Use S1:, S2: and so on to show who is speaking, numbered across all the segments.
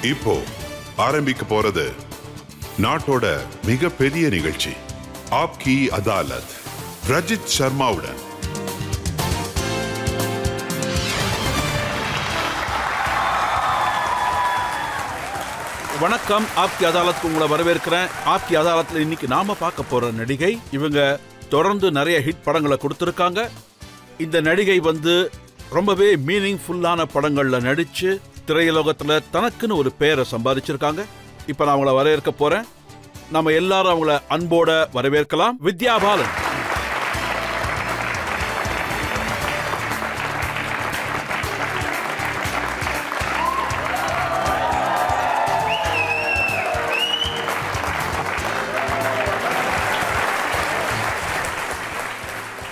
S1: இப்போ ஆரம்பிக்க போறது நாட்டோட மிகப்பெரிய நிகழ்ச்சி ஆப்கி அதாலத் ரஜித் சர்மாவுடன்.
S2: வணக்கம். ஆப்கி அதாலத்துக்கு உங்களை வரவேற்கிறேன். ஆப்கி அதாலத்தில் இன்னைக்கு நாம பார்க்க போற நடிகை, இவங்க தொடர்ந்து நிறைய ஹிட் படங்களை கொடுத்திருக்காங்க. இந்த நடிகை ரொம்பவே மீனிங்ஃபுல்லான படங்கள்ல நடிச்சு திரையுலகத்துல தனக்குன்னு ஒரு பெயரை சம்பாதிச்சிருக்காங்க. இப்ப நான் அவங்கள வரவேற்க போறேன். நம்ம எல்லாரும் அவங்கள அன்போட வரவேற்கலாம். வித்யா பாலன்.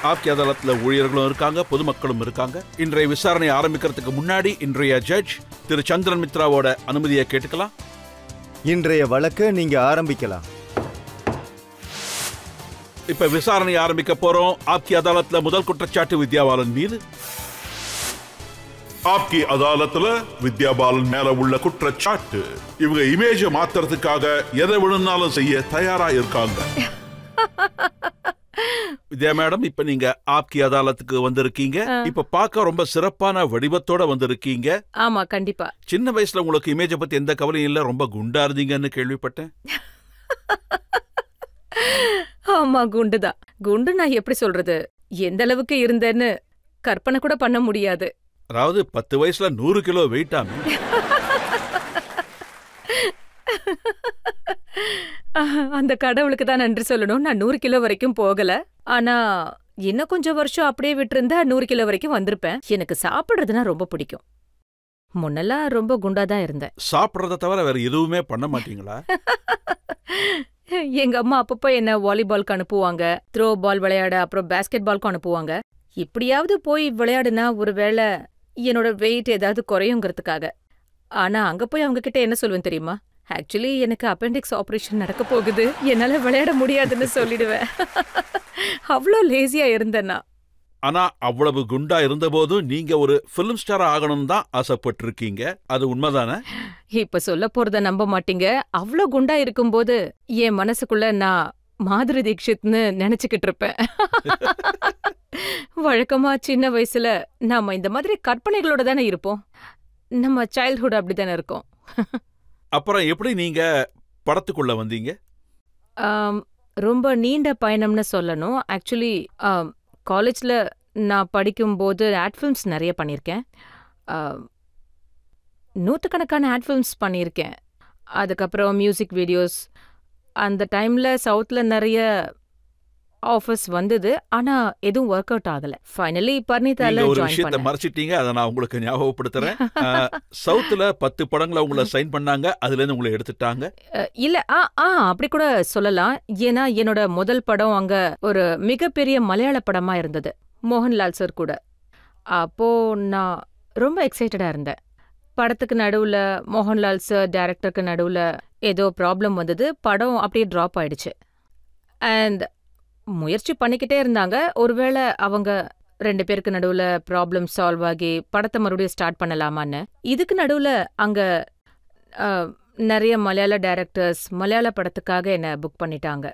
S2: ஆப்கி அதாலத்தில் ஊழியர்களும் இருக்காங்க, பொதுமக்களும் இருக்காங்க. இன்றைய விசாரணை ஆரம்பிக்கிறதுக்கு முன்னாடி இன்றைய ஜட்ஜ் திரு சந்திரன் மித்ராவோட அனுமதியை கேட்டுக்கலாம்.
S3: இன்றைய வழக்கு நீங்க ஆரம்பிக்கலாம்.
S2: இப்ப விசாரணை ஆரம்பிக்க போறோம். ஆப்கி அதாலத்துல முதல் குற்றச்சாட்டு வித்யா பாலன் மீது.
S1: ஆப்கி அதாலத்துல வித்யா பாலன் மேல உள்ள குற்றச்சாட்டு, இவங்க இமேஜை மாத்துறதுக்காக எதை வேணும்னாலும் செய்ய தயாரா இருக்காங்க.
S2: வித்யா மேடம், இப்ப நீங்க ஆப்கி அதாலத்துக்கு வந்திருக்கீங்க. இப்ப பார்க்க ரொம்ப சிறப்பான வடிவத்தோட வந்திருக்கீங்க.
S4: ஆமா, கண்டிப்பா.
S2: சின்ன வயசுல உங்களுக்கு இமேஜை பத்தி எந்த கவலையும் இல்ல, ரொம்ப குண்டா இருந்தீங்கன்னு கேள்விப்பட்டேன்.
S4: ஆமா, குண்டுதான். குண்டு நான் எப்படி சொல்றது, எந்த அளவுக்கு இருந்தேன்னு கற்பனை கூட பண்ண முடியாது.
S2: அதாவது 10 வயசுல 100 கிலோ வெயிட்டாம.
S4: அந்த கடவுளுக்கு தான் நன்றி சொல்லணும். நான் 100 கிலோ வரைக்கும் போகல. ஆனா இன்னும் கொஞ்சம் வருஷம் அப்படியே விட்டுருந்தா 100 கிலோ வரைக்கும் வந்திருப்பேன். எனக்கு சாப்பிடுறதுனா ரொம்ப பிடிக்கும். முன்னெல்லாம் ரொம்ப குண்டாதான் இருந்தேன்.
S2: சாப்பிடுறத தவிர வேற எதுவுமே பண்ண மாட்டீங்களா?
S4: எங்க அம்மா அப்பப்போ என்ன வாலிபால்க்கு அனுப்புவாங்க, த்ரோ பால் விளையாட, அப்புறம் பேஸ்கெட் பால்க்கும் அனுப்புவாங்க. இப்படியாவது போய் விளையாடுனா ஒருவேளை என்னோட வெயிட் ஏதாவது குறையுங்கிறதுக்காக. ஆனா அங்க போய் அவங்க கிட்ட என்ன சொல்லுவேன் தெரியுமா? ஆக்சுவலி எனக்கு அப்பெண்டிக்ஸ் ஆபரேஷன் நடக்க போகுது, என்னால விளையாட முடியாதுன்னு சொல்லிடுவேன். அவ்வளோ லேசியா இருந்தேன்னா.
S2: ஆனா அவ்வளவு குண்டா இருந்த போதும் நீங்க ஒரு பிலிம் ஸ்டார் ஆகணும் தான் ஆசைப்பட்டிருக்கீங்க. அது உண்மைதானே?
S4: இப்ப சொல்ல போறத நம்ப மாட்டீங்க. அவ்வளோ குண்டா இருக்கும்போது என் மனசுக்குள்ள நான் மாதுரி தீக்ஷித்னு நினைச்சுக்கிட்டு இருப்பேன். வழக்கமா சின்ன வயசுல நாம இந்த மாதிரி கற்பனைகளோட தானே இருப்போம். நம்ம சைல்ட்ஹுட் அப்படித்தானே இருக்கோம்.
S2: அப்புறம் எப்படி நீங்க படத்துக்குள்ள வந்தீங்க?
S4: ரொம்ப நீண்ட பயணம்னு சொல்லணும். ஆக்சுவலி காலேஜ்ல நான் படிக்கும்போது ஆட் ஃபில்ம்ஸ் நிறைய பண்ணியிருக்கேன். 100கணக்கான ஆட் ஃபில்ம்ஸ் பண்ணியிருக்கேன். அதுக்கப்புறம் மியூசிக் வீடியோஸ். அந்த டைம்ல சவுத்ல நிறைய ஆஃபர்ஸ் வந்தது. ஆனா எதுவும் ஒர்க் அவுட் ஆகல. ஃபைனலி பர்னிதால
S2: ஒரு
S4: ஜாயின்
S2: விஷயத்தை
S4: பண்ணேன்.
S2: மறைச்சிட்டீங்க, அதை நான் உங்களுக்கு ஞாபகப்படுத்துறேன். சவுத்துல 10 படங்களை உங்களை சைன் பண்ணாங்க, அதுல இருந்து உங்களை எடுத்துட்டாங்க.
S4: இல்ல, அப்படி கூட சொல்லலாம். ஏன்னா என்னோட முதல் படம் அங்க ஒரு மிகப்பெரிய மலையாள படமா இருந்தது, மோகன்லால் சார் கூட. அப்போ நான் ரொம்ப எக்ஸைட்டடா இருந்தேன். படத்துக்கு நடுவுல மோகன்லால் சார் டைரக்டருக்கு நடுவுல ஏதோ ப்ராப்ளம் வந்தது. படம் அப்படியே டிராப் ஆயிடுச்சு. அண்ட் முயற்சி பண்ணிக்கிட்டே இருந்தாங்க. ஒருவேளை அவங்க 2 பேருக்கு நடுவுல ப்ராப்ளம் சால்வ் ஆகி படத்தை மறுபடியும் ஸ்டார்ட் பண்ணலாமான்னு. இதுக்கு நடுவுல அங்க நிறைய மலையாள டைரக்டர்ஸ் மலையாள படத்துக்காக என்ன புக் பண்ணிட்டாங்க.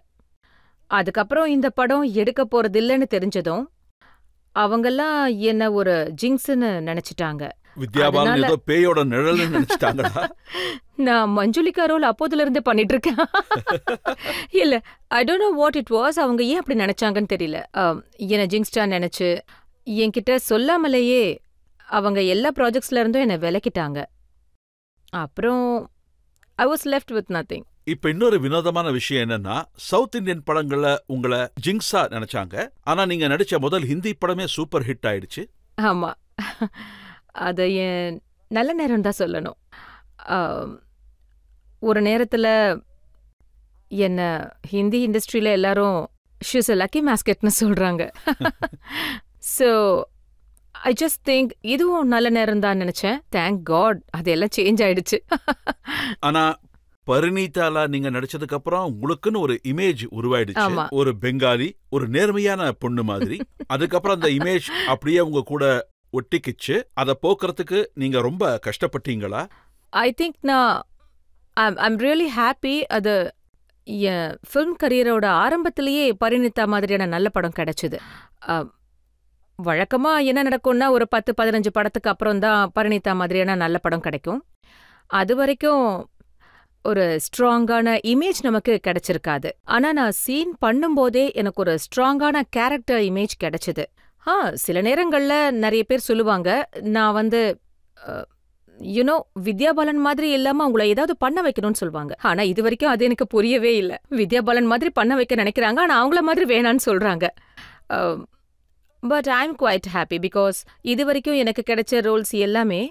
S4: அதுக்கப்புறம் இந்த படம் எடுக்க போறது இல்லைன்னு தெரிஞ்சதும் அவங்கெல்லாம் என்ன ஒரு ஜிங்ஸ்ன்னு நினைச்சிட்டாங்க.
S2: வித்யா பாலன் ஏதோ பேயோட நிழல்னு நினைச்சிட்டாங்களா?
S4: நான் மஞ்சுளிகா ரோல் அப்போதுல இருந்து பண்ணிட்டு இருக்கேன். இல்ல, I don't know what it was. அவங்க ஏன் அப்படி நினைச்சாங்கன்னு தெரியல. என்ன ஜிங்ஸ்டா நினைச்சு என்கிட்ட சொல்லாமலேயே அவங்க எல்லா ப்ராஜெக்ட்ஸ்ல இருந்தும் என்ன விலக்கிட்டாங்க. அப்புறம் I was left with nothing.
S2: இப்ப இன்னொரு வினோதமான விஷயம் என்னன்னா, சவுத் இந்தியன் படங்கள்ல உங்களை ஜிங்ஸா நினைச்சாங்க. ஆனா நீங்க நடிச்ச முதல் ஹிந்தி படமே சூப்பர் ஹிட் ஆயிடுச்சு.
S4: ஆமா, அத என் நல்ல நேரம் தான் சொல்லணும். ஒரு நேரத்துல என்ன ஹிந்தி இண்டஸ்ட்ரியில எல்லாரும் ஷீஸ் அ லக்கி மாஸ்கெட்னு சொல்றாங்க. ஸோ ஐ ஜஸ்ட் திங்க் இதுவும் நல்ல நேரம் தான் நினைச்சேன். தேங்க் காட் அதெல்லாம் சேஞ்ச் ஆயிடுச்சு.
S2: ஆனா பரிணீதால நீங்க நடிச்சதுக்கு அப்புறம் உங்களுக்குன்னு ஒரு இமேஜ் உருவாயிடுச்சு. ஒரு பெங்காலி, ஒரு நேர்மையான பொண்ணு மாதிரி. அதுக்கப்புறம் அந்த இமேஜ் அப்படியே உங்க கூட ஒட்டிக்கிச்சு. அதை போக்குறதுக்கு நீங்க ரொம்ப கஷ்டப்பட்டீங்களா?
S4: ஐ திங்க் நான் ஐம் ரியலி ஹாப்பி. அது என் ஃபிலிம் கரியரோட ஆரம்பத்திலேயே பரிணிதா மாதிரியான நல்ல படம் கிடைச்சது. வழக்கமா என்ன நடக்கும்னா ஒரு 10-15 படத்துக்கு அப்புறம் தான் பரிணிதா மாதிரியான நல்ல படம் கிடைக்கும். அது வரைக்கும் ஒரு ஸ்ட்ராங்கான இமேஜ் நமக்கு கிடைச்சிருக்காது. ஆனா நான் சீன் பண்ணும்போதே எனக்கு ஒரு ஸ்ட்ராங்கான கேரக்டர் இமேஜ் கிடைச்சது. சில நேரங்கள்ல நிறைய பேர் சொல்லுவாங்க, நான் யூனோ வித்யா பாலன் மாதிரி இல்லாம உங்களை ஏதாவது பண்ண வைக்கணும்னு சொல்லுவாங்க. ஆனா இது வரைக்கும் அது எனக்கு புரியவே இல்லை. வித்யா பாலன் மாதிரி பண்ண வைக்க நினைக்கிறாங்க, ஆனா அவங்கள மாதிரி வேணான்னு சொல்றாங்க. But I am quite happy because இது வரைக்கும் எனக்கு கிடைச்ச ரோல்ஸ் எல்லாமே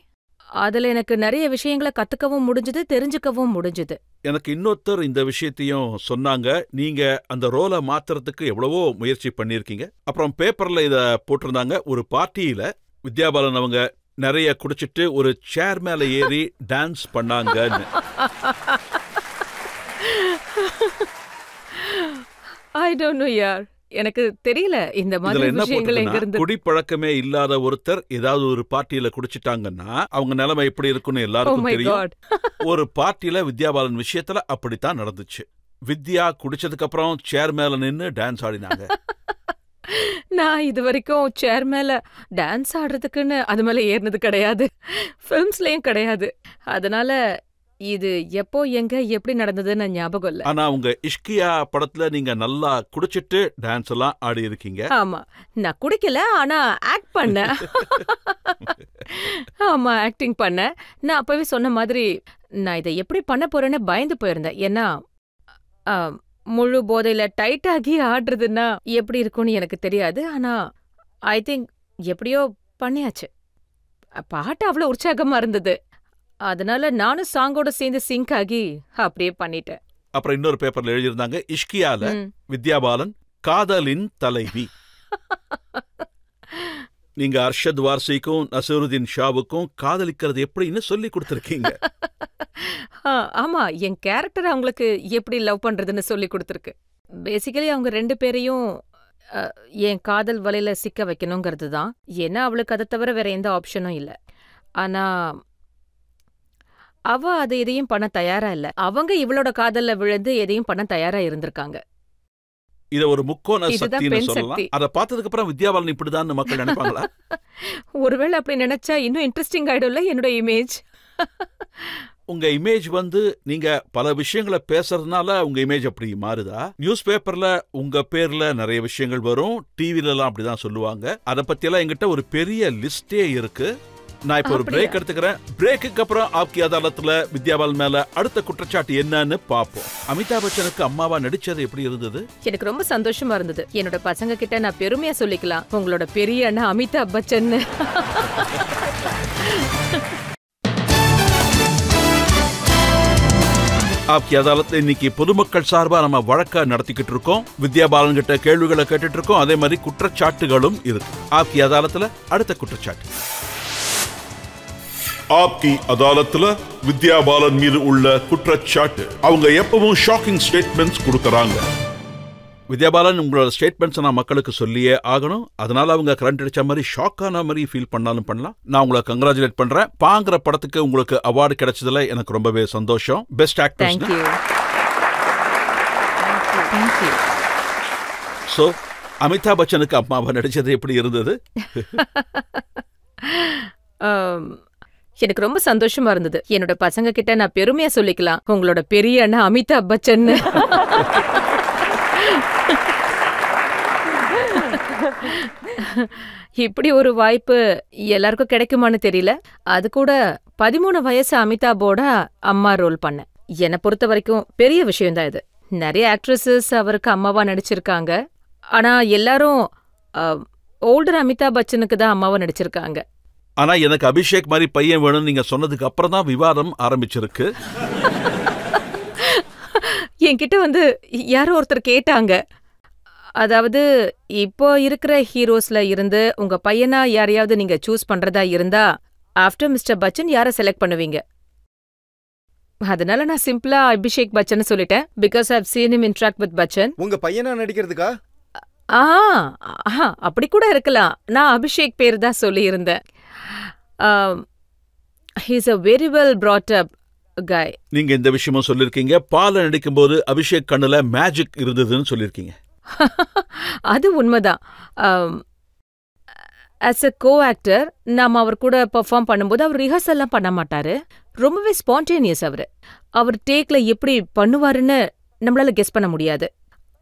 S4: அதுல எனக்கு நிறைய விஷயங்களை கத்துக்கவும் முடிஞ்சது, தெரிஞ்சுக்கவும் முடிஞ்சது.
S2: எனக்கு இன்னொருத்தர் இந்த விஷயத்தையும் சொன்னாங்க, நீங்க அந்த ரோலை மாத்துறதுக்கு எவ்வளவோ முயற்சி பண்ணிருக்கீங்க. அப்புறம் பேப்பர்ல இத போட்டிருந்தாங்க, ஒரு பார்ட்டியில வித்யா பாலன் அவங்க நிறைய குடிச்சிட்டு ஒரு சேர் மேல ஏறி டான்ஸ் பண்ணாங்கன்னு.
S4: ஐ டோன்ட் நோ யார், எனக்கு தெரியல இந்த மாதிரி விஷயங்கள் எங்க இருந்து.
S2: குடிப்பழக்கமே இல்லாத ஒருத்தர் ஏதாவது ஒரு பார்ட்டியில குடிச்சிட்டாங்கன்னா அவங்க நிலைமை எப்படி இருக்குன்னு எல்லாருக்கும் தெரியும். ஒரு பார்ட்டியில வித்யா பாலன் விஷயத்துல அப்படித்தான் நடந்துச்சு. வித்யா குடிச்சதுக்கு அப்புறம் சேர் மேல நின்னு டான்ஸ் ஆடினாங்க.
S4: நான் இது வரைக்கும் சேர் மேல டான்ஸ் ஆடுறதுக்குன்னு அது மேல ஏறினது கிடையாது, ஃபிலிம்ஸ்லயும் கிடையாது. அதனால இது எப்போ எங்க எப்படி நடந்ததுன்னு ஞாபகம் இல்ல.
S2: ஆனா உங்க இஷ்கியா படத்துல நீங்க நல்லா குடிச்சிட்டு டான்ஸ் எல்லாம் ஆடி இருக்கீங்க.
S4: ஆமா, நான் குடிக்கல, ஆனா ஆக்ட் பண்ண. ஆமா, ஆக்டிங் பண்ண. நான் அப்பவே சொன்ன மாதிரி நான் இதை எப்படி பண்ண போறேன்னு பயந்து போயிருந்தேன். ஏன்னா முழு போதையில டைட் ஆகி ஆடுறதுன்னா எப்படி இருக்கும்னு எனக்கு தெரியாது. ஆனா ஐ திங்க் எப்படியோ பண்ணியாச்சு. பாட்டு அவ்வளவு உற்சாகமா இருந்தது, அதனால நானும் சாங்கோட சேர்ந்து சிங்க் ஆகி அப்படியே பண்ணிட்டேன்.
S2: அப்புறம் இன்னொரு பேப்பர்ல எழுதியிருந்தாங்க, இஷ்கியால வித்யா பாலன் காதலின் தலைவி. நீங்க அர்ஷத் வார்சிக்கும் நசருதீன் ஷாவுக்கும் காதலிக்கிறது எப்படின்னு சொல்லி கொடுத்துருக்கீங்க.
S4: ஆமா, என் கேரக்டர் அவங்களுக்கு எப்படி லவ் பண்றதுன்னு சொல்லி கொடுத்துருக்கு. பேசிக்கலி அவங்க 2 பேரையும் என் காதல் வலையில சிக்க வைக்கணுங்கிறது தான். ஏன்னா அவளுக்கு அதை தவிர வேற எந்த ஆப்ஷனும் இல்லை. ஆனா அவ அது எதையும் பண்ண தயாரா இல்ல. அவங்க இவளோட காதல்ல விழுந்து எதையும் பண்ண தயாரா இருந்திருக்காங்க.
S2: இத ஒரு முக்கோண சக்தின்னு சொல்லலாம். அத பார்த்ததுக்கு அப்புறம் வித்யா பாலன் இப்படிதான் மக்கள் நினைப்பாங்களா?
S4: ஒருவேளை அப்படி நினைச்சா இன்னும் இன்ட்ரெஸ்டிங் ஆயிடும்ல என்னோட இமேஜ்.
S2: உங்க இமேஜ் நீங்க பல விஷயங்களை பேசுறதுனால உங்க இமேஜ் அப்படி மாறுதா? நியூஸ் பேப்பர்ல உங்க பேர்ல நிறைய விஷயங்கள் வரும், டிவில எல்லாம் அப்படிதான் சொல்லுவாங்க. அத பத்தி எல்லாம் என்கிட்ட ஒரு பெரிய லிஸ்டே இருக்கு. நான் இப்ப ஒரு பிரேக் எடுத்துக்கிறேன். பிரேக்குக்கு அப்புறம் ஆப்கி அதாலத்துல வித்யா பாலன் மேல அடுத்த குற்றச்சாட்டு என்னன்னு பாப்போம். அமிதாப் பச்சனுக்கு அம்மாவா நடிச்சது எப்படி இருந்தது?
S4: எனக்கு ரொம்ப சந்தோஷமா இருந்தது. என்னோட பசங்க கிட்ட நான் பெருமையா சொல்லிக்கலாம், உங்களோட பெரிய அண்ணா அமிதாப் பச்சன்.
S2: ஆப்கி அதாலத்துல இன்னைக்கு பொதுமக்கள் சார்பா நம்ம வழக்க நடத்திக்கிட்டு இருக்கோம். வித்யா பாலன் கிட்ட கேள்விகளை கேட்டுட்டு இருக்கோம். அதே மாதிரி குற்றச்சாட்டுகளும் இருக்கு. ஆப்கி அதாலத்துல அடுத்த குற்றச்சாட்டு.
S1: ஆப்கி அதாலத்துல வித்யா பாலன் மீது உள்ள குற்றச்சாட்டு, அவங்க எப்பவும் ஷாக்கிங் ஸ்டேட்மெண்ட்ஸ் கொடுக்கறாங்க.
S2: வித்யா பாலன், உங்களோட ஸ்டேட்மெண்ட்ஸ் நான் மக்களுக்கு சொல்லியே ஆகணும். அதனால அவங்க கரண்ட் அடிச்ச மாதிரி ஷாக்கான மாதிரி ஃபீல் பண்ணாலும் பண்ணலாம். நான் உங்களை கங்க்ராச்சுலேட் பண்றேன். பாங்கிற படத்துக்கு உங்களுக்கு அவார்டு கிடைச்சதுல எனக்கு ரொம்பவே சந்தோஷம். Best actors. சோ அமிதாப் பச்சனுக்கு அம்மாவா நடிச்சது எப்படி இருந்தது?
S4: எனக்கு ரொம்ப சந்தோஷமா இருந்தது. என்னோட பசங்க கிட்ட நான் பெருமையா சொல்லிக்கலாம், உங்களோட பெரிய அண்ணா அமிதாப் பச்சன். இப்படி ஒரு வாய்ப்பு எல்லாருக்கும் கிடைக்குமான்னு தெரியல. அது கூட 13 வயசு அமிதாபோட அம்மா ரோல் பண்ண. என்னை பொறுத்த வரைக்கும் பெரிய விஷயம் தான் இது. நிறைய ஆக்ட்ரஸஸ் அவருக்கு அம்மாவா நடிச்சிருக்காங்க. ஆனா எல்லாரும் ஓல்டர் அமிதாப் பச்சனுக்கு தான் அம்மாவா நடிச்சிருக்காங்க.
S2: ஆனா எனக்கு அபிஷேக் மாதிரி பையன் வேணும்னு நீங்க சொன்னதுக்கு அப்புறம் தான் விவாதம் ஆரம்பிச்சிருக்கு.
S4: என்கிட்ட யாரோ ஒருத்தர் கேட்டாங்க, அதாவது இப்போ இருக்கிற ஹீரோஸ்ல இருந்து உங்க பையனா யாரையாவது நீங்க சூஸ் பண்றதா இருந்தா ஆஃப்டர் மிஸ்டர் பச்சன் யாரை செலக்ட் பண்ணுவீங்க? அதனால நான் சிம்பிளா அபிஷேக் பச்சன் சொல்லிட்டேன். Because I have seen him interact with Bachchan.
S3: உங்க பையனா நடிக்கிறதுக்கா?
S4: அப்படி கூட இருக்கலாம். நான் அபிஷேக் பேர் தான் சொல்லி இருந்தேன். He is a very well brought up guy.
S2: நீங்க இந்த விஷயமும் சொல்லிருக்கீங்க. பால நடிக்கும்போது அபிஷேக் கண்ணுல மேஜிக் இருந்ததுன்னு சொல்லிருக்கீங்க.
S4: அது உண்மைதான். ஆஸ் அ கோ-ஆக்டர் நாம அவர் கூட பெர்ஃபார்ம் பண்ணும்போது அவர் ரிஹர்சல்லாம் பண்ண மாட்டாரு. ரொம்பவே ஸ்பான்டேனியஸ் அவரு. அவர் டேக்ல எப்படி பண்ணுவாருன்னு நம்மளால கெஸ் பண்ண முடியாது.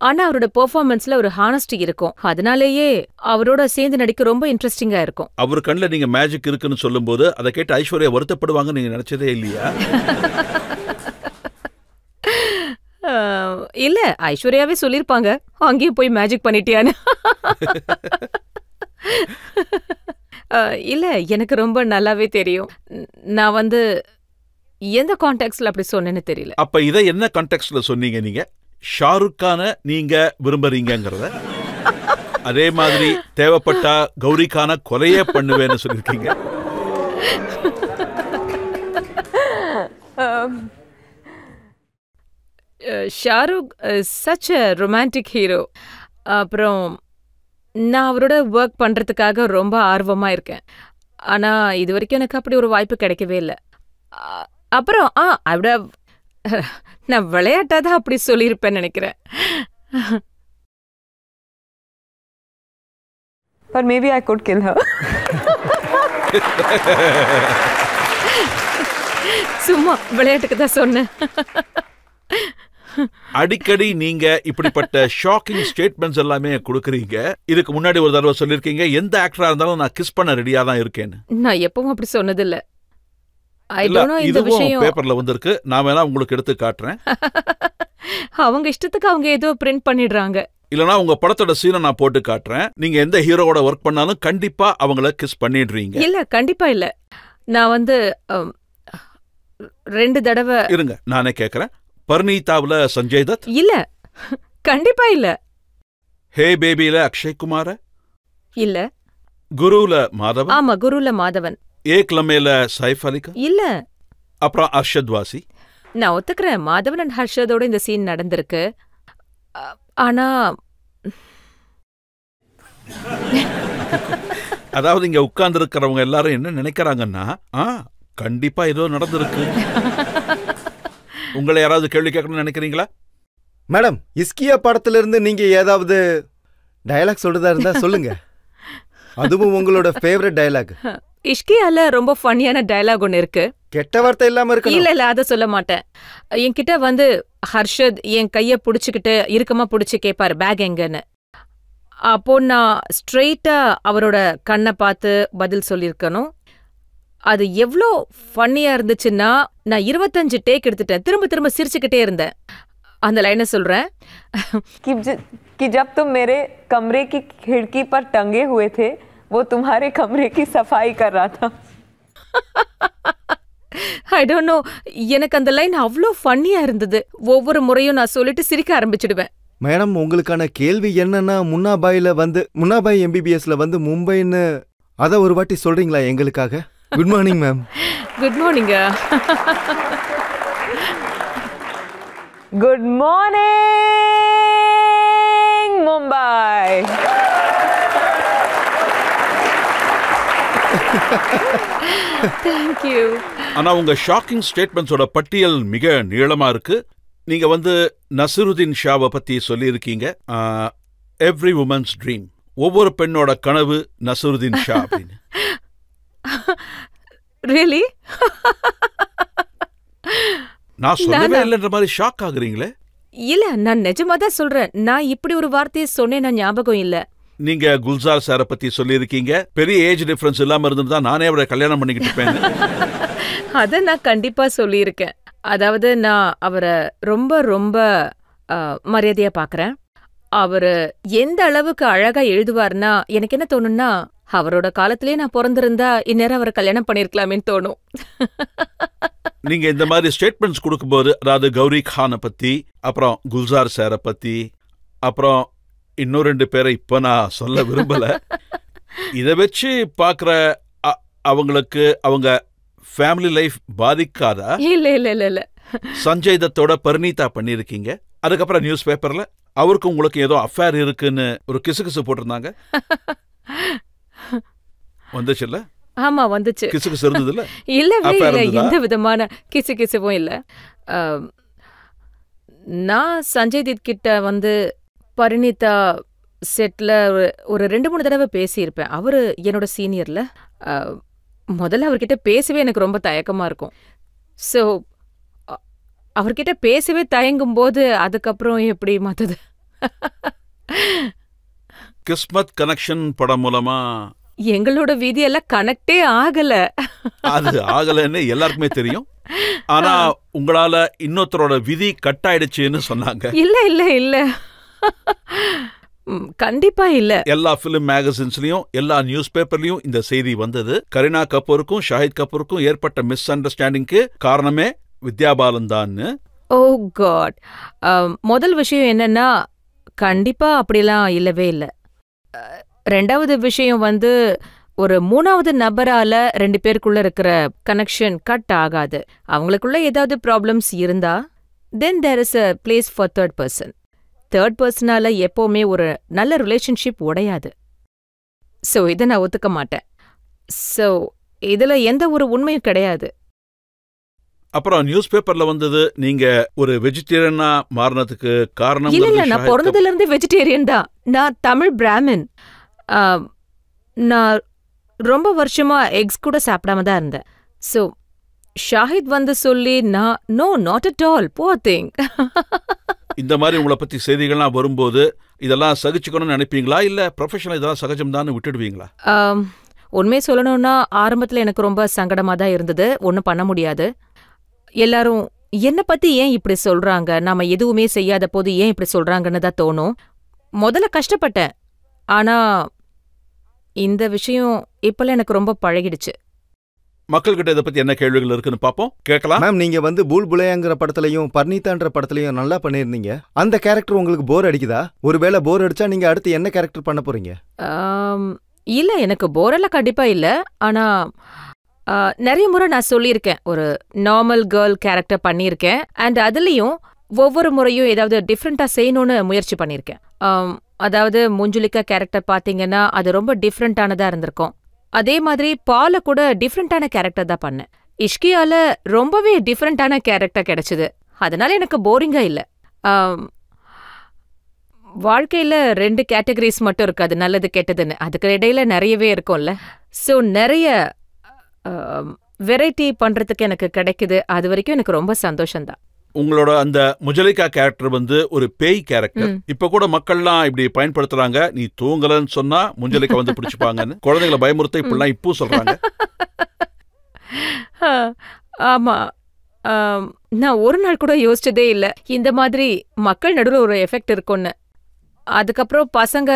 S4: ஆனா அவரோட பெர்ஃபார்மன்ஸ்ல ஒரு ஹானஸ்டி இருக்கும். அதனாலேயே அவரோட சேர்ந்து நடிக்க ரொம்ப இன்ட்ரெஸ்டிங்கா இருக்கும்.
S2: அவர் கண்ணுல நீங்க மேஜிக் இருக்குன்னு சொல்லும்போது அதை கேட்டு ஐஸ்வர்யா வருத்தப்படுவாங்கன்னு நீங்க நினைச்சதே இல்லையா?
S4: இல்ல, ஐஸ்வர்யாவே சொல்லிருப்பாங்க அங்கேயும் போய் மேஜிக் பண்ணிட்டியான்னு. இல்ல, எனக்கு ரொம்ப நல்லாவே தெரியும். நான் எந்த கான்டெக்ட்ல அப்படி சொன்னேன்னு தெரியல.
S2: அப்ப இதை என்ன கான்டெக்ட்ல சொன்னீங்க நீங்க? ஷாருக் கான நீங்க விரும்புறீங்கங்கறத, அதே மாதிரி தேவைப்பட்டா கௌரி கான கொலையே பண்ணுவேன்னு சொல்லிருக்கீங்க.
S4: Shahrukh such a romantic hero. அப்புறம் நான் அவரோட ஒர்க் பண்றதுக்காக ரொம்ப ஆர்வமா இருக்கேன். ஆனா இது வரைக்கும் எனக்கு அப்படி ஒரு வாய்ப்பு கிடைக்கவே இல்லை. அப்புறம் அவட நான் விளையாட்டாதான் அப்படி சொல்லியிருப்பேன்னு நினைக்கிறேன்.
S5: But maybe I could kill her.
S4: சும்மா விளையாட்டுக்கு தான் சொன்னேன்.
S2: அடிக்கடி நீங்க இப்படிப்பட்ட ஷாக்கிங் ஸ்டேட்மெண்ட்ஸ் எல்லாமே கொடுக்கறீங்க. இதுக்கு முன்னாடி ஒரு தடவை சொல்லிருக்கீங்க, எந்த ஆக்டரா இருந்தாலும் நான் கிஸ் பண்ண ரெடியா தான் இருக்கேன்னு.
S4: நான் எப்பவும் அப்படி சொன்னதில்ல.
S2: இதுவும் பேப்பர்ல வந்திருக்கு. நான் வேணா உங்களுக்கு எடுத்து காட்டுறேன்.
S4: அவங்க இஷ்டத்துக்கு அவங்க ஏதோ பிரிண்ட் பண்ணிடுறாங்க.
S2: இல்லனா உங்க படத்தோட சீனை நான் போட்டு காட்டுறேன். நீங்க எந்த ஹீரோவோட ஒர்க் பண்ணாலும் கண்டிப்பா அவங்கள கிஸ் பண்ணிடுறீங்க.
S4: இல்ல, கண்டிப்பா இல்ல. நான் 2 தடவை.
S2: இருங்க, நானே கேக்குறேன். பர்னீதாவுல சஞ்சய் தத்?
S4: இல்ல, கண்டிப்பா இல்ல.
S2: ஹே பேபில அக்ஷய் குமார?
S4: இல்ல.
S2: குருல மாதவன்?
S4: ஆமா, குருல மாதவன்.
S2: ஏக் லமேல சைஃப் அலி கான்?
S4: இல்ல.
S2: அப்புறம் அர்ஷத் வாசி?
S4: நான் ஒத்துக்கிறேன், மாதவன் அண்ட் ஹர்ஷதோட இந்த சீன் நடந்திருக்கு. ஆனா
S2: அதாவது இங்க உட்கார்ந்து இருக்கிறவங்க எல்லாரும் என்ன நினைக்கிறாங்கன்னா, கண்டிப்பா ஏதோ நடந்திருக்கு. உங்களை யாராவது கேள்வி கேட்கணும்னு நினைக்கிறீங்களா?
S3: மேடம், இஸ்கியா படத்துல இருந்து நீங்க ஏதாவது டயலாக் சொல்றதா இருந்தா சொல்லுங்க. அதுவும் உங்களோட ஃபேவரட் டயலாக்.
S4: இஷ்கியால ரொம்ப ஃபன்னியான டயலாக் ஒன்னு இருக்கு.
S3: கெட்ட வார்த்தை இல்லாம இருக்கு.
S4: இல்ல, அத சொல்ல மாட்டேன். என்கிட்ட ஹர்ஷத் என் கைய புடிச்சுக்கிட்டு இறுக்கமா புடிச்சு கேட்பாரு, பேக் எங்கன்னு. அப்போ நான் ஸ்ட்ரெயிட்டா அவரோட கண்ணை பார்த்து பதில் சொல்லியிருக்கணும். அது எவ்வளோ ஃபன்னியா இருந்துச்சுன்னா, நான் 25 டேக் எடுத்துட்டேன். திரும்ப திரும்ப சிரிச்சுக்கிட்டே இருந்தேன். அந்த லைனை சொல்றேன்.
S5: कि जब तुम मेरे कमरे की खिड़की पर टंगे हुए थे, वो तुम्हारे कमरे की सफाई कर रहा था.
S4: I don't know, எனக்கு அந்த லைன் அவ்வளோ ஃபன்னியா இருந்தது. ஒவ்வொரு முறையும் நான் சொல்லிட்டு சிரிக்க ஆரம்பிச்சிடுவேன்.
S3: மேடம், உங்களுக்கான கேள்வி என்னன்னா, முன்னாபாய் MBBSல மும்பைன்னு அத ஒரு வாட்டி சொல்றீங்களா எங்களுக்காக? Good morning ma'am.
S4: Good morning.
S5: Good morning, Mumbai.
S4: Thank you.
S2: ஆனா உங்க ஷாக்கிங் ஸ்டேட்மெண்ட்ஸோட பட்டியல் மிக நீளமா இருக்கு. நீங்க நசிருதீன் ஷாவை பத்தி சொல்லியிருக்கீங்க. எவ்ரி உமன்ஸ் ட்ரீம், ஒவ்வொரு பெண்ணோட கனவு நசிருதீன் ஷா அப்படின்னு.
S4: Really?
S2: நான் சொல்லவே இல்லைன்ற மாதிரி ஷாக் ஆகுறீங்களே.
S4: இல்ல, நான் நிஜமா தான் சொல்றேன். நான் இப்படி ஒரு வார்த்தையை சொன்னேன், ஞாபகம் இல்ல.
S2: நீங்க குல்சார் சாரை பத்தி சொல்லியிருக்கீங்க. பெரிய ஏஜ் டிஃபரன்ஸ் இல்லாம இருந்திருந்தா நானே அவரை கல்யாணம் பண்ணிக்கிட்டு இருப்பேன்.
S4: அத நான் கண்டிப்பா சொல்லியிருக்கேன். அதாவது நான் அவரை ரொம்ப ரொம்ப மரியாதையா பாக்குறேன். அவரு எந்த அளவுக்கு அழகா எழுதுவார்னா, எனக்கு என்ன தோணும்னா, அவரோட காலத்திலேயே நான் பிறந்திருந்தா இந்நேரம் அவரை கல்யாணம் பண்ணிருக்கலாமேன்னு தோணும்.
S2: நீங்க இந்த மாதிரி ஸ்டேட்மெண்ட்ஸ் கொடுக்கும்போது, அதாவது கௌரி கானை பத்தி, அப்புறம் குல்சார் சாரை பத்தி, அப்புறம் இன்னும் 2 பேரை இப்ப நான் சொல்ல விரும்பல. இதை வச்சு பாக்குற அவங்களுக்கு அவங்க ஃபேமிலி லைஃப் பாதிக்காதா?
S4: இல்ல இல்ல இல்ல இல்ல.
S2: சஞ்சய் தத்தோட பர்னீதா பண்ணிருக்கீங்க. அதுக்கப்புறம் நியூஸ் பேப்பர்ல அவருக்கு உங்களுக்கு ஏதோ அஃபேர் இருக்குன்னு ஒரு கிசுகிசு போட்டிருந்தாங்க. வந்துச்சுல்ல?
S4: ஆமா வந்துச்சு.
S2: கிசுகிசு இருந்தது இல்ல?
S4: இல்லவே
S2: அப்ப
S4: இல்ல,
S2: இருந்ததா?
S4: எந்த விதமான கிசுகிசுவும் இல்ல. நான் சஞ்சய் தீத் கிட்ட வந்து பரிணிதா செட்ல ஒரு 2-3 தடவை பேசியிருப்பேன். அவரு என்னோட சீனியர்ல. முதல்ல அவர்கிட்ட பேசவே எனக்கு ரொம்ப தயக்கமா இருக்கும். ஸோ அவர்கிட்ட பேசவே தயங்கும் போது அதுக்கப்புறம் எப்படி மத்தது?
S2: கிஸ்மத் கனெக்ஷன் படம் மூலமா
S4: எங்களோட விதியெல்லாம் கனெக்டே ஆகல.
S2: அது ஆகலன்னு எல்லாருக்குமே தெரியும். ஆனா உங்களால இன்னொருத்தரோட விதி கட் ஆயிடுச்சுன்னு சொன்னாங்க.
S4: இல்ல இல்ல இல்ல, கண்டிப்பா இல்ல.
S2: எல்லா பிலிம் மேகசின்ஸ்லயும் எல்லா நியூஸ் பேப்பர்லயும் இந்த செய்தி வந்தது. கரீனா கபூருக்கும் ஷாஹித் கபூருக்கும் ஏற்பட்ட மிஸ் அண்டர்ஸ்டாண்டிங்க்கு காரணமே வித்யா பாலன் தான்.
S4: ஓ காட். முதல் விஷயம் என்னன்னா, கண்டிப்பா அப்படிலாம் இல்லவே இல்ல. ரெண்டாவது விஷயம் வந்து, ஒரு 3வது நபரால 2 பேருக்குள்ள இருக்கிற கனெக்ஷன் கட் ஆகாது. அவங்களுக்குள்ள ஏதாவது ப்ராப்ளம்ஸ் இருந்தா then there is a place for third person. Third பர்சனால எப்பவுமே ஒரு நல்ல ரிலேஷன்ஷிப் உடையாது. ஸோ இதை நான் ஒத்துக்க மாட்டேன். ஸோ இதுல எந்த ஒரு உண்மையும் கிடையாது.
S2: அப்புறம் நியூஸ் பேப்பர்ல வந்தது நீங்க ஒரு வெஜிடேரியனா மாறினதுக்கு காரணம்.
S4: இல்ல இல்ல, நான் பிறந்ததுல இருந்து வெஜிடேரியன் தான். நான் தமிழ் பிராமின். நான் ரொம்ப வருஷமா எக்ஸ் கூட சாப்பிடாம தான் இருந்தேன். ஸோ ஷாஹித் வந்து சொல்லி நான் no not at all poor thing.
S2: இந்த மாதிரி உங்களை பத்தி செய்திகள்லாம் வரும்போது இதெல்லாம் சகிச்சுக்கணும்னு நினைப்பீங்களா, இல்ல ப்ரொஃபஷனல் இதெல்லாம் சகஜம்தான் விட்டுடுவீங்களா?
S4: உண்மையை சொல்லணும்னா ஆரம்பத்துல எனக்கு ரொம்ப சங்கடமா தான் இருந்தது. ஒன்றும் பண்ண முடியாது. எல்லாரும் என்னை பத்தி ஏன் இப்படி சொல்றாங்க, நாம எதுவுமே செய்யாத போது ஏன் இப்படி சொல்றாங்கன்னு தான் தோணும். முதல்ல கஷ்டப்பட்டேன். ஆனா இந்த விஷயம் இப்பெல்லாம் எனக்கு ரொம்ப பழகிடுச்சு.
S2: மக்கள்கிட்ட இதை பத்தி என்ன கேள்விகள் இருக்குன்னு பாப்போம், கேட்கலாம்.
S3: மேம், நீங்க வந்து பூல் புலையாங்கிற படத்துலயும் பர்னீதான்ற படத்துலயும் நல்லா பண்ணிருந்தீங்க. அந்த கேரக்டர் உங்களுக்கு போர் அடிக்குதா? ஒருவேளை போர் அடிச்சா நீங்க அடுத்து என்ன கேரக்டர் பண்ண போறீங்க?
S4: இல்ல, எனக்கு போரெல்லாம் கண்டிப்பா இல்ல. ஆனா நிறைய முறை நான் சொல்லியிருக்கேன், ஒரு நார்மல் கேர்ள் கேரக்டர் பண்ணியிருக்கேன். அண்ட் அதுலயும் ஒவ்வொரு முறையும் ஏதாவது டிஃப்ரெண்டா செய்யணும்னு முயற்சி பண்ணியிருக்கேன். அதாவது முஞ்சுலிகா கேரக்டர் பாத்தீங்கன்னா அது ரொம்ப டிஃப்ரெண்டானதா இருந்திருக்கும். அதே மாதிரி பால கூட டிஃப்ரெண்டான கேரக்டர் தான் பண்ணேன். இஷ்கியால ரொம்பவே டிஃப்ரெண்டான கேரக்டர் கிடைச்சது. அதனால எனக்கு போரிங்கா இல்ல. வாழ்க்கையில 2 கேட்டகரிஸ் மட்டும் இருக்காது, நல்லது கெட்டதுன்னு. அதுக்கு இடையில நிறையவே இருக்கும்ல. ஸோ நிறைய வெரைட்டி பண்றதுக்கு எனக்கு கிடைக்குது. அது வரைக்கும் எனக்கு ரொம்ப சந்தோஷம்தான்.
S2: உங்களோட அந்த முஜலிகா கேரக்டர் வந்து ஒரு பேய் கேரக்டர். இப்ப கூட மக்கள்லாம் இப்படி பயன்படுத்துறாங்க, நீ தூங்கலன்னு சொன்னா முஜலிகா வந்து பிடிச்சுப்பாங்கன்னு. குழந்தைகளை பயமுறுத்த இப்படிலாம் இப்போ சொல்றாங்க.
S4: ஆமா, நான் ஒரு நாள் கூட யோசிச்சதே இல்ல இந்த மாதிரி மக்கள் நடுவில் ஒரு எஃபெக்ட் இருக்கும்னு. அதுக்கப்புறம் பசங்க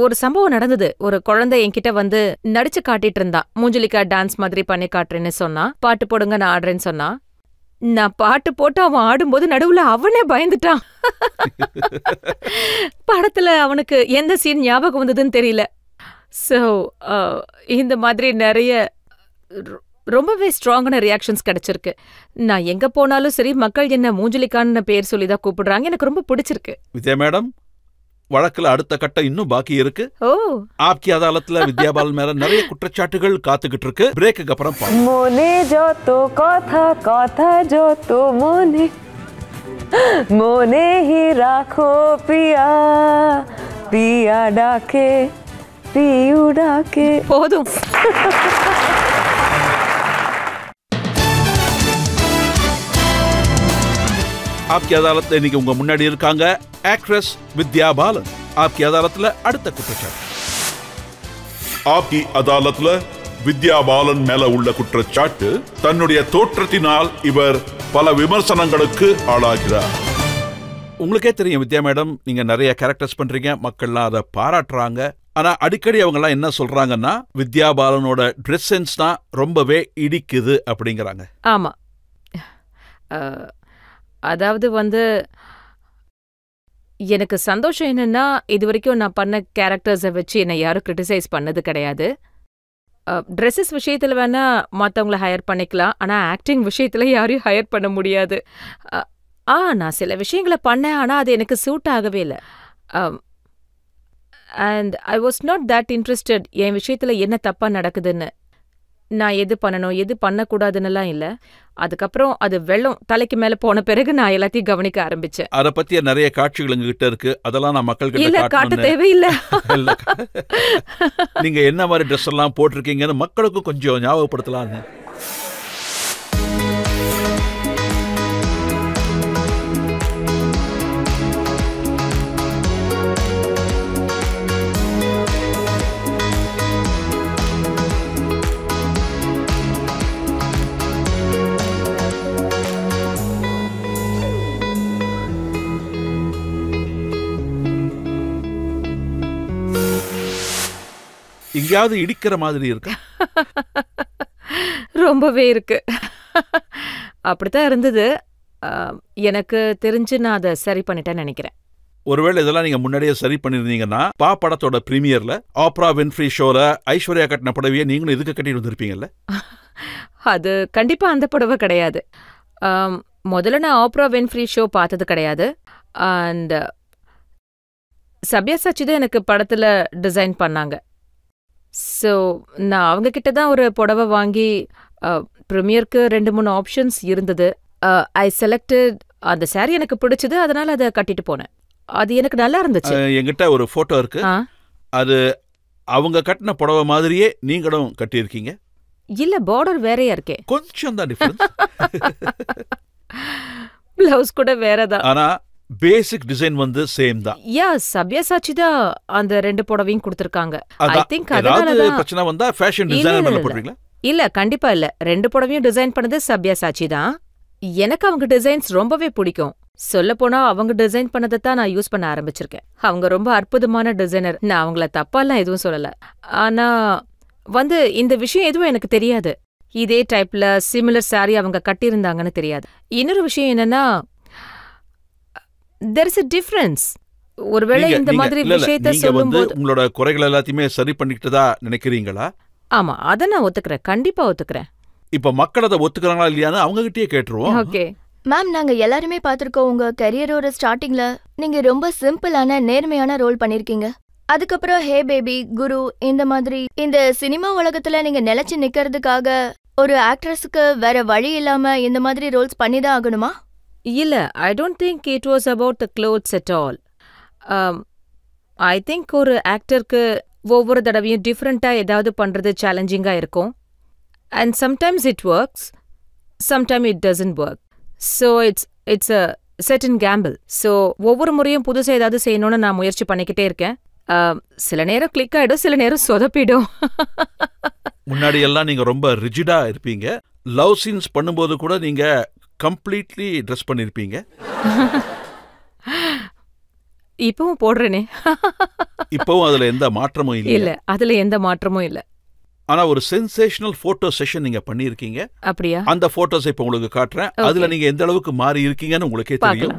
S4: ஒரு சம்பவம் நடந்தது. ஒரு குழந்தை என்கிட்ட வந்து நடிச்சு காட்டிட்டு இருந்தான். முஜலிகா டான்ஸ் மாதிரி பண்ணி காட்டுறேன்னு சொன்னா, பாட்டு போடுங்க நான் ஆடுறேன்னு சொன்னா. நான் பாட்டு போட்டு அவன் ஆடும்போது நடுவுல அவனே பயந்துட்டான். படத்துல அவனுக்கு எந்த சீன் ஞாபகம் வந்ததுன்னு தெரியல. ஸோ இந்த மாதிரி நிறைய ரொம்பவே ஸ்ட்ராங்கான ரியாக்ஷன்ஸ் கிடைச்சிருக்கு. நான் எங்க போனாலும் சரி, மக்கள் என்ன மூஞ்சலிக்கான்னு பேர் சொல்லிதான் கூப்பிடுறாங்க. எனக்கு ரொம்ப பிடிச்சிருக்கு.
S2: வித்யா மேடம், வழக்குல அடுத்த கட்டம் இன்னும் பாக்கி இருக்கு.
S4: ஓ,
S2: ஆப்கி அதாலத்ல வித்யா பாலன் மேல நிறைய குற்றச்சாட்டுகள் காத்துக்கிட்டு இருக்கு. பிரேக்குக்கு அப்புறம்
S5: मोने जो तो कथा कथा जो तो मोने मोने ही राखो पिया पिया डाके पियू डाके.
S4: போதும்.
S2: ஆப்கி அதாலத்ல இன்னைக்கு உங்க முன்னாடி இருக்காங்க ஆக்ட்ரஸ் வித்யா பாலன். ஆப்கி அதாலத்ல அடுத்த குற்றச்சாட்டு.
S1: ஆப்கி அதாலத்ல வித்யா பாலன் மேல உள்ள குற்றச்சாட்டு, தன்னுடைய தோற்றத்தினால் இவர் பல விமர்சனங்களுக்கு ஆளாகிறார்.
S2: உங்களுக்கே தெரியும் வித்யா மேடம், நீங்க நிறைய கேரக்டர்ஸ் பண்றீங்க, மக்கள்லாம் அதை பாராட்டுறாங்க. ஆனா அடிக்கடி அவங்கெல்லாம் என்ன சொல்றாங்கன்னா, வித்யா பாலனோட ட்ரெஸ் சென்ஸ் தான் ரொம்பவே இடிக்குது அப்படிங்கிறாங்க.
S4: ஆமா, அதாவது வந்து எனக்கு சந்தோஷம் என்னன்னா, இது வரைக்கும் நான் பண்ண கேரக்டர்ஸை வச்சு என்னை யாரும் கிரிட்டிசைஸ் பண்ணது கிடையாது. ட்ரெஸ்ஸஸ் விஷயத்துல வேணா மற்றவங்கள ஹையர் பண்ணிக்கலாம், ஆனால் ஆக்டிங் விஷயத்துல யாரையும் ஹையர் பண்ண முடியாது. நான் சில விஷயங்களை பண்ணேன், ஆனால் அது எனக்கு சூட் ஆகவே இல்லை. And I was not that interested என் விஷயத்துல என்ன தப்பா நடக்குதுன்னு. நான் எது பண்ணணும் எது பண்ணக்கூடாதுன்னுலாம் இல்ல. அதுக்கப்புறம் அது வெள்ளம் தலைக்கு மேல போன பிறகு நான் எல்லாத்தையும் கவனிக்க ஆரம்பிச்சேன்.
S2: அத பத்திய நிறைய காட்சிகள் எங்ககிட்ட இருக்கு. அதெல்லாம் நான் மக்கள்
S4: இல்ல
S2: கிட்ட
S4: காட்ட
S2: காட்டணும்.
S4: தேவையில்ல.
S2: நீங்க என்ன மாதிரி ட்ரெஸ் எல்லாம் போட்டிருக்கீங்கன்னு மக்களுக்கும் கொஞ்சம் ஞாபகப்படுத்தலாம்னு. எங்கேயாவது இடிக்கிற மாதிரி இருக்கு.
S4: ரொம்பவே இருக்கு. அப்படித்தான் இருந்தது. எனக்கு தெரிஞ்சு நான் அதை சரி பண்ணிட்டேன்னு நினைக்கிறேன்.
S2: ஒருவேளை இதெல்லாம் நீங்க முன்னாடியே சரி பண்ணிருந்தீங்கன்னா பா படத்தோட பிரீமியர்ல ஆப்ரா வின்ஃப்ரி ஷோல ஐஸ்வர்யா கட்டின புடவையை நீங்களும் இதுக்கு கட்டிட்டு வந்திருப்பீங்கல்ல?
S4: அது கண்டிப்பா அந்த புடவை கிடையாது. முதல்ல நான் ஆப்ரா வின்ஃப்ரி ஷோ பார்த்தது கிடையாது. அண்ட் சப்யாசாச்சி தான் எனக்கு படத்துல டிசைன் பண்ணாங்க. ஸோ நான் அவங்க கிட்ட தான் ஒரு புடவை வாங்கி ப்ரீமியருக்கு 2-3 ஆப்ஷன்ஸ் இருந்தது. ஐ செலக்டட் அந்த சாரி எனக்கு பிடிச்சது, அதனால அதை கட்டிட்டு போனேன். அது எனக்கு நல்லா இருந்துச்சு.
S2: என்கிட்ட ஒரு போட்டோ இருக்கு. அது அவங்க கட்டின புடவை மாதிரியே நீங்களும் கட்டியிருக்கீங்க.
S4: இல்ல, பார்டர் வேறையா இருக்கே.
S2: கொஞ்சம் தான் டிஃபரன்ஸ்.
S4: பிளவுஸ் கூட வேறதான்.
S2: ஆனா பேசிக் டிசைன் வந்து சேம் தான்.
S4: யா, சப்யாசாச்சி தான் அந்த 2 புடவையும் கொடுத்திருக்காங்க. ஐ திங்க்
S2: அதாவது
S4: அதனால
S2: பிரச்சனை வந்தா ஃபேஷன் டிசைனர் மேல போடுறீங்களா?
S4: இல்ல, கண்டிப்பா இல்ல. 2 புடவையும் டிசைன் பண்ணது சப்யாசாச்சி தான். எனக்கு அவங்க டிசைன்ஸ் ரொம்பவே பிடிக்கும். சொல்லப்போனா அவங்க டிசைன் பண்ணதை தான் நான் யூஸ் பண்ண ஆரம்பிச்சிருக்கேன். அவங்க ரொம்ப அற்புதமான டிசைனர். நான் அவங்கள தப்பாலாம் எதுவும் சொல்லல. ஆனா இந்த விஷயம் எதுவும் எனக்கு தெரியாது. இதே டைப்ல சிமிலர் சாரி அவங்க கட்டியிருந்தாங்கன்னு தெரியாது. இன்னொரு விஷயம் என்னன்னா, there is a difference. ஒருவேளை இந்த மாதிரி விஷயத்தை சொல்லும்போது
S2: உங்களோட குறைகள் எல்லாத்தையுமே சரி பண்ணிக்கிட்டதா நினைக்கிறீங்களா?
S4: ஆமா, அதை நான் ஒத்துக்கிறேன். கண்டிப்பா ஒத்துக்கிறேன்.
S2: இப்ப மக்கள் அதை ஒத்துக்கிறாங்களா இல்லையான்னு அவங்க கிட்டயே கேட்டுருவோம்.
S4: ஓகே
S6: மேம், நாங்க எல்லாருமே பார்த்திருக்கோம் உங்க கரியரோட ஸ்டார்டிங்ல நீங்க ரொம்ப சிம்பிளான நேர்மையான ரோல் பண்ணிருக்கீங்க. அதுக்கப்புறம் ஹே பேபி, குரு, இந்த மாதிரி இந்த சினிமா உலகத்துல நீங்க நிலைச்சு நிக்கிறதுக்காக ஒரு ஆக்ட்ரஸுக்கு வேற வழி இல்லாம இந்த மாதிரி ரோல்ஸ் பண்ணிதான் ஆகணுமா?
S4: இல்ல, I don't think it was about the clothes at all. I think ஒரு ஆக்டருக்கு ஒவ்வொரு தடவையும் டிஃப்ரெண்டா ஏதாவது பண்றது சேலஞ்சிங்கா இருக்கும். And sometimes it works, sometime it doesn't work. So it's a certain Gamble. So ஒவ்வொரு முறையும் புதுசா ஏதாவது செய்யணும்னு நான் முயற்சி பண்ணிக்கிட்டே இருக்கேன். சில நேரம் கிளிக் ஆயிடும், சில நேரம் சொதப்பிடும்.
S2: முன்னாடி எல்லாம் நீங்க ரொம்ப ரிஜிடா இருப்பீங்க. லவ் சீன்ஸ் பண்ணும்போது கூட நீங்க கம்ப்ளீட்லி ட்ரெஸ் பண்ணிருப்பீங்க.
S4: இப்பவும் போடுறேனே.
S2: இப்பவும் அதுல எந்த மாற்றமும் இல்ல.
S4: இல்ல, அதுல எந்த மாற்றமும் இல்ல.
S2: ஆனா ஒரு சென்சேஷனல் போட்டோ செஷன் நீங்க பண்ணிருக்கீங்க.
S4: அப்படியா?
S2: அந்த போட்டோஸ் இப்ப உங்களுக்கு காட்டுறேன். அதுல நீங்க எந்த அளவுக்கு மாறி இருக்கீங்கன்னு உங்களுக்கே தெரியும்.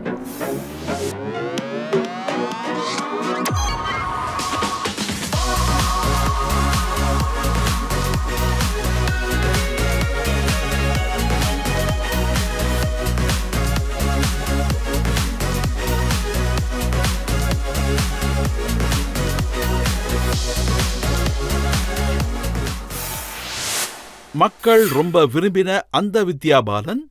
S2: மக்கள் ரொம்ப விரும்பின அந்த வித்யா பாலன்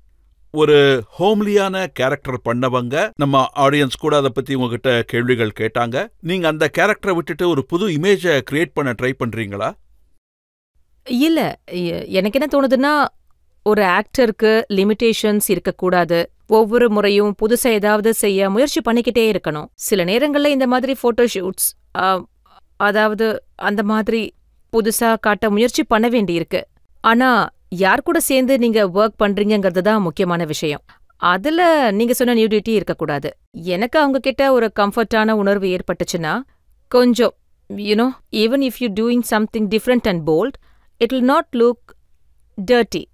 S2: ஒரு ஹோம்லியான கேரக்டர் பண்ணவங்க. நம்ம ஆடியன்ஸ் கூட அதை பத்தி உங்ககிட்ட கேள்விகள் கேட்டாங்க. நீங்க அந்த கேரக்டரை விட்டுட்டு ஒரு புது இமேஜை கிரியேட் பண்ண ட்ரை பண்றீங்களா?
S4: இல்ல, எனக்கு என்ன தோணுதுன்னா, ஒரு ஆக்டருக்கு லிமிடேஷன்ஸ் இருக்கக்கூடாது. ஒவ்வொரு முறையும் புதுசா ஏதாவது செய்ய முயற்சி பண்ணிக்கிட்டே இருக்கணும். சில நேரங்கள்ல இந்த மாதிரி போட்டோ ஷூட்ஸ், அதாவது அந்த மாதிரி புதுசா காட்ட முயற்சி பண்ண வேண்டியிருக்கு. ஆனா யார் கூட சேர்ந்து நீங்க ஒர்க் பண்றீங்கிறது தான் முக்கியமான விஷயம். அதுல நீங்க சொன்ன நியூடிட்டி இருக்கக்கூடாது. எனக்கு அவங்க கிட்ட ஒரு கம்ஃபர்டான உணர்வு ஏற்பட்டுச்சுன்னா, கொஞ்சம் even if you doing something different and bold, it will not look dirty.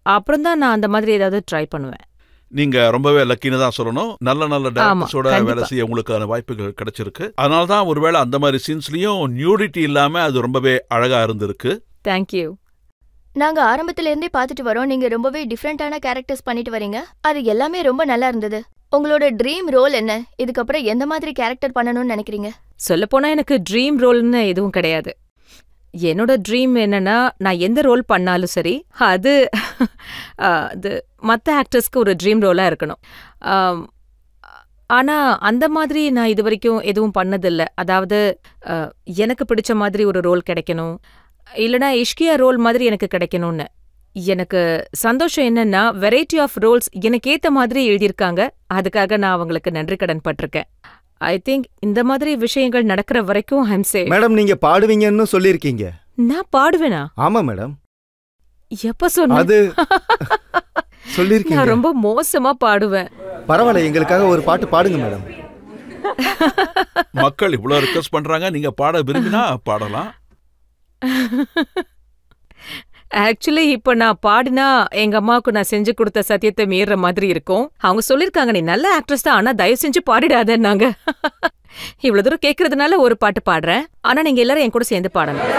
S4: அப்புறம் தான் நான் அந்த மாதிரி ஏதாவது ட்ரை பண்ணுவேன்.
S2: நீங்க ரொம்பவே லக்கின்னு தான் சொல்லணும். நல்ல டைரக்டர்ஸோட வேலை செய்ய உங்களுக்கான வாய்ப்புகள் கிடைச்சிருக்கு. அதனால தான் ஒருவேளை அந்த மாதிரி சீன்ஸ்லயும் நியூடிட்டி இல்லாம அது ரொம்பவே அழகா இருந்திருக்கு.
S4: தேங்க்யூ.
S6: நாங்க ஆரம்பத்துல இருந்தே பார்த்துட்டு வரோம். நீங்க ரொம்பவே டிஃப்ரெண்டான கேரக்டர்ஸ் பண்ணிட்டு வரீங்க. அது எல்லாமே ரொம்ப நல்லா இருந்தது. உங்களோட ட்ரீம் ரோல் என்ன? இதுக்கப்புறம் எந்த மாதிரி கேரக்டர் பண்ணணும்னு நினைக்கிறீங்க?
S4: சொல்லப்போனா எனக்கு ட்ரீம் ரோல்னு எதுவும் கிடையாது. என்னோட ட்ரீம் என்னன்னா, நான் எந்த ரோல் பண்ணாலும் சரி, அது மற்ற ஆக்டர்ஸ்க்கு ஒரு ட்ரீம் ரோலா இருக்கணும். ஆனா அந்த மாதிரி நான் இது வரைக்கும் எதுவும் பண்ணதில்ல. அதாவது எனக்கு பிடிச்ச மாதிரி ஒரு ரோல் கிடைக்கணும், இல்லனா இஷ்கியா ரோல் மாதிரி எனக்கு கிடைக்கணும்னு. எனக்கு சந்தோஷம் என்னன்னா, வெரைட்டி ஆஃப் ரோல்ஸ் எனக்கு ஏத்த மாதிரி எழுதியிருக்காங்க. அதுக்காக நான் அவங்களுக்கு நன்றி கடன் பட்டிருக்கேன். ஐ திங்க் இந்த மாதிரி விஷயங்கள் நடக்கிற வரைக்கும் ஐம் சேஃப்.
S3: மேடம், நீங்க பாடுவீங்கன்னு சொல்லிருக்கீங்க.
S4: நான் பாடுவேனா?
S3: ஆமா மேடம்.
S4: எப்ப சொன்ன?
S3: அது சொல்லிருக்கீங்க.
S4: நான் ரொம்ப மோசமா பாடுவேன்.
S3: பரவாயில்ல, எங்களுக்காக ஒரு பாட்டு பாடுங்க மேடம்.
S2: மக்கள் இவ்வளவு ரிக்வெஸ்ட் பண்றாங்க, நீங்க பாட விரும்பினா பாடலாம்.
S4: ஆக்சுவலி இப்ப நான் பாடினா எங்க அம்மாவுக்கு நான் செஞ்சு கொடுத்த சத்தியத்தை மீற மாதிரி இருக்கும். அவங்க சொல்லிருக்காங்க, நீ நல்ல ஆக்ட்ரஸ் தான், ஆனா தயவு செஞ்சு பாடிடாதன்னாங்க. இவ்வளவு தூரம் கேக்குறதுனால ஒரு பாட்டு பாடுறேன். ஆனா நீங்க எல்லாரும் என் கூட சேர்ந்து பாடணும்.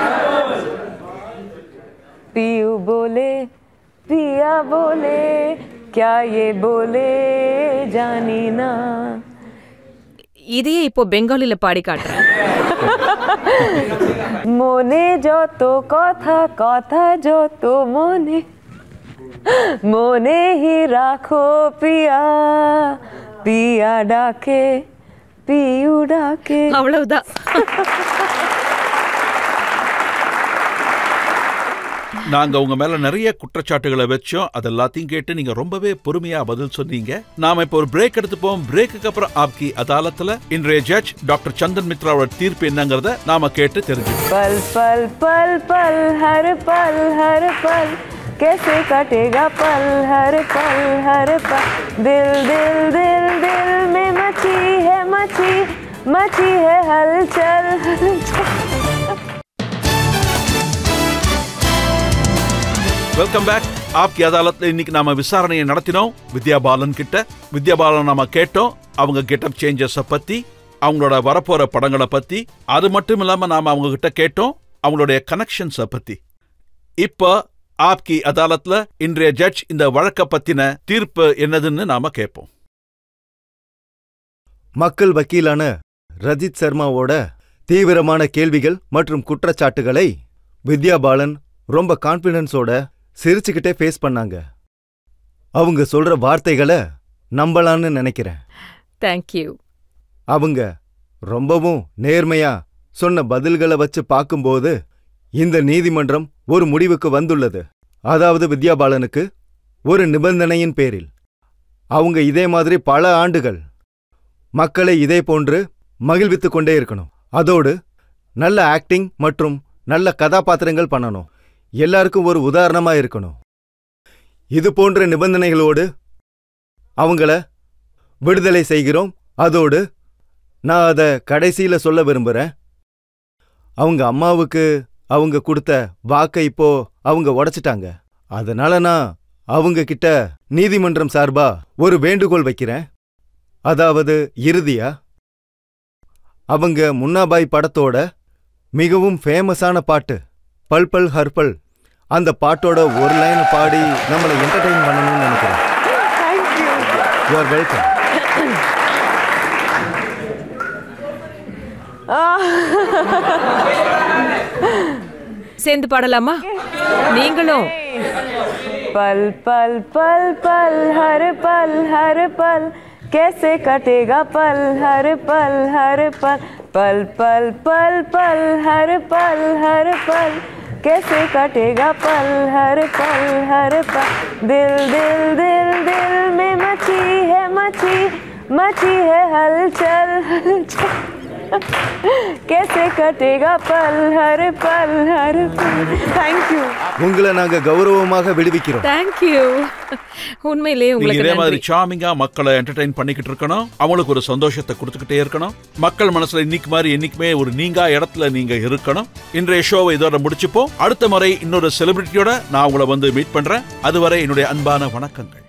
S5: पियू बोले पिया बोले क्या ये बोले जानी ना.
S4: இதையே இப்போ பெங்காலில பாடி காட்டுறேன்.
S5: মনে যত কথা কথা যত মনে মনে হি রাখো পিয়া পিয়া ডাকে পিয়ু ডাকে.
S4: அவ்வளவுதான்.
S2: நாங்க உங்க மேல நிறைய குற்றச்சாட்டுகளை வச்சோம். அது எல்லாத்தையும் கேட்டு நீங்க ரொம்பவே பொறுமையா பதில் சொன்னீங்க. நாம இப்போ ஒரு பிரேக் எடுத்துப்போம். பிரேக்குக்கு அப்புறம் ஆப்கி அதாலத்துல இன்றைய ஜட்ஜ் டாக்டர் சந்தன் மித்ராவோட தீர்ப்பு என்னங்கறத நாம கேட்டு தெரிஞ்சுப்போம்.
S5: पल पल पल पल हर पल कैसे कटेगा पल हर पल दिल दिल दिल दिल में मची है हलचल.
S2: Welcome back. ஆப்கி அதாலத்ல இன்னைக்கு நாம விசாரணையை நடத்தினோம் வித்யா பாலன் கிட்ட. வித்யா பாலன் நாம கேட்டோம் அவங்க கெட்டப் சேஞ்சஸ் பத்தி, அவங்களோட வரப்போற படங்களை பத்தி. அது மட்டும் இல்லாம நாம அவங்க கிட்ட கேட்டோம் அவங்களுடைய கனெக்ஷன்ஸ் பத்தி. இப்ப ஆப்கி அதாலத்ல இன்றைய ஜட்ஜ் இந்த வழக்க பத்தின தீர்ப்பு என்னதுன்னு நாம கேட்போம்.
S3: மக்கள் வக்கீலான ரஜித் சர்மாவோட தீவிரமான கேள்விகள் மற்றும் குற்றச்சாட்டுகளை வித்யா பாலன் ரொம்ப கான்ஃபிடன்ஸோட சிரிச்சுக்கிட்டே ஃபேஸ் பண்ணாங்க. அவங்க சொல்ற வார்த்தைகளை நம்பலான்னு நினைக்கிறேன்.
S4: தேங்க்யூ.
S3: அவங்க ரொம்பவும் நேர்மையா சொன்ன பதில்களை வச்சு பார்க்கும்போது இந்த நீதிமன்றம் ஒரு முடிவுக்கு வந்துள்ளது. அதாவது வித்யா பாலனுக்கு ஒரு நிபந்தனையின் பேரில் அவங்க இதே மாதிரி பல ஆண்டுகள் மக்களை இதே போன்று மகிழ்வித்துக் கொண்டே இருக்கணும். அதோடு நல்ல ஆக்டிங் மற்றும் நல்ல கதாபாத்திரங்கள் பண்ணணும். எல்லாருக்கும் ஒரு உதாரணமா இருக்கணும். இது போன்ற நிபந்தனைகளோடு அவங்கள விடுதலை செய்கிறோம். அதோடு நான் அதை கடைசியில சொல்ல விரும்புறேன். அவங்க அம்மாவுக்கு அவங்க கொடுத்த வாக்கை இப்போ அவங்க உடைச்சிட்டாங்க. அதனால நான் அவங்க கிட்ட நீதிமன்றம் சார்பா ஒரு வேண்டுகோள் வைக்கிறேன். அதாவது இறுதியா அவங்க முன்னாபாய் படத்தோட மிகவும் ஃபேமஸான பாட்டு பல் பல் ஹர்பல், அந்த பாட்டோட ஒரு லைன் பாடி நம்மளை என்டர்டெயின் பண்ணணும்னு நினைக்கிறேன். You are welcome.
S4: சேர்ந்து பாடலாமா? நீங்களும்.
S5: पल पल पल पल हर पल कैसे कटेगा पल हर पल पल पल पल पल हर पल कैसे कटेगा पल हर पल दिल दिल दिल दिल में मची है हलचल कैसे कटेगा पल हर पल. Thank you.
S3: உங்களை நாங்க கௌரவமாக விடுவிக்கிறோம்.
S4: தேங்க்யூ. உண்மையிலேயே உங்களுக்கு
S2: இதே மாதிரி
S4: நன்றி.
S2: சாமிங்கா மக்களை என்டர்டெயின் பண்ணிக்கிட்டு இருக்கணும். அவங்களுக்கு ஒரு சந்தோஷத்தை கொடுத்துக்கிட்டே இருக்கணும். மக்கள் மனசுல இன்னைக்கு மாதிரி என்னைக்குமே ஒரு நீங்கா இடத்துல நீங்க இருக்கணும். இன்றைய ஷோவை இதோட முடிச்சுப்போம். அடுத்த முறை இன்னொரு செலிபிரிட்டியோட நான் உங்களை வந்து மீட் பண்றேன். அதுவரை என்னுடைய அன்பான வணக்கங்கள்.